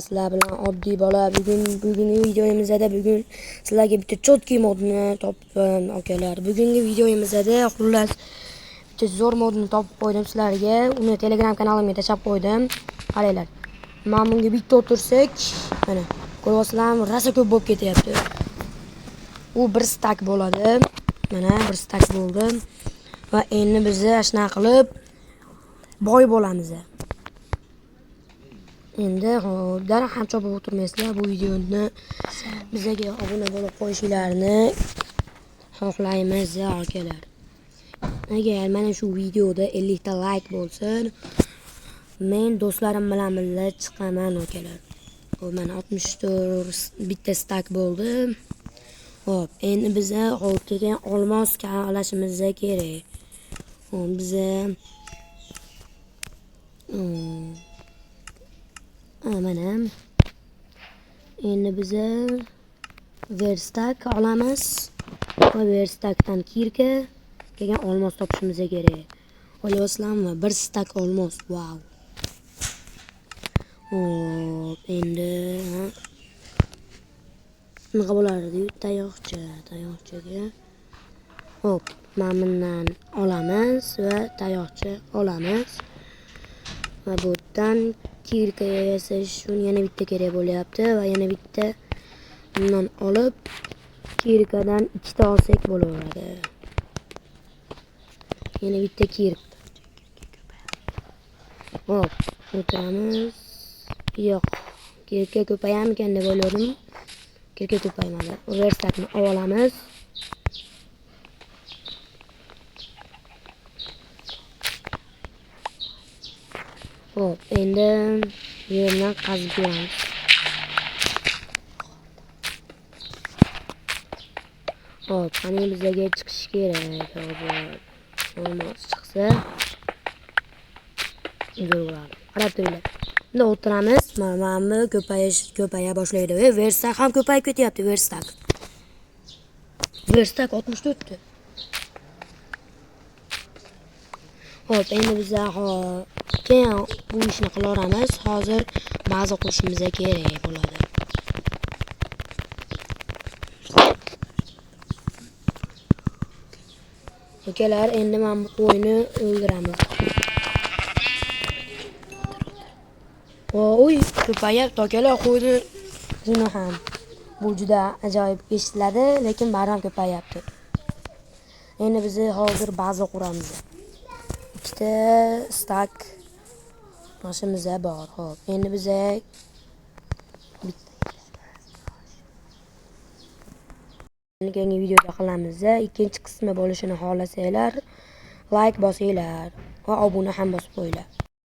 Sizlar bilan oddiy bola. Bugungi videomizda sizlarga bitta chotki modni topdim, akalar. Bugungi videomizda xullas bitta zo'r modni topib qo'ydim sizlarga. Uni Telegram kanalimga tashlab qo'ydim. Qaranglar. Mana bunga bitta o'tirsak, mana ko'ryapsizlarmi? Rosa ko'p bo'lib ketyapti. U 1 stak bo'ladi. Mana 1 stak bo'ldi. Va endi biz shuna qilib boy bo'lamiz. Endi dara ham chopib o'tirmaysizlar. Bu videoni bizga obuna bo'lib qo'yishingizni xohlaymiz, akalar. Agar mana shu videoda 50 ta like bo'lsin, men do'stlarim bilan birga chiqaman, akalar. Mana 64 bitta stak bo'ldi. Hop, endi biza kelgan olmos kavlashimiz kerak. Biza mana endi biza verstak olamiz. Va verstakdan kirka kelgan olmos topishimiz kerak. Olyapsizlarmi? 1 stak olmos. Wow. Hop, endi nima bo'lardi? Tayoqchaga. Hop, mana bundan olamiz va tayoqcha olamiz. Va bu yerdan kirka yasash uchun yana bitta kerak bo'lyapti va yana bitta bundan olib kirkadan 2 ta olsak bo'laveradi. Yana bitta kirka. Hop, o'tiramiz. Yo'q, kirka ko'payamikan deb o'yladim. Kirka ko'paymadi. Verstakni olamiz. Hop, endi yerni qazib beramiz. Hop, qani bizga chiqish kerak. Hozir olmos chiqsa zo'r bo'ladi. Qarab turinglar. Endi o'tiramiz. Mana ko'paya boshlaydi. Verstak ham ko'payib ketyapti, verstak. Verstak 64 ta. Hop, endi biz keyin bu ishni qilaveramiz. Hozir baza qurishimiz kerak bo'ladi. Akalar, endi men bu qo'yni o'ldiramiz. Voy, ko'payapti akalar, qo'yni jini ham. Bu juda ajoyib eshitiladi, lekin barham ko'payapti. Endi biz hozir baza quramiz. 2 ta stak mashimiz bor. Hop, endi biz keyingi videoda qilamiz. Ikkinchi qismi bo'lishini xohlasanglar, like bosinglar va obuna ham bosib qo'yinglar.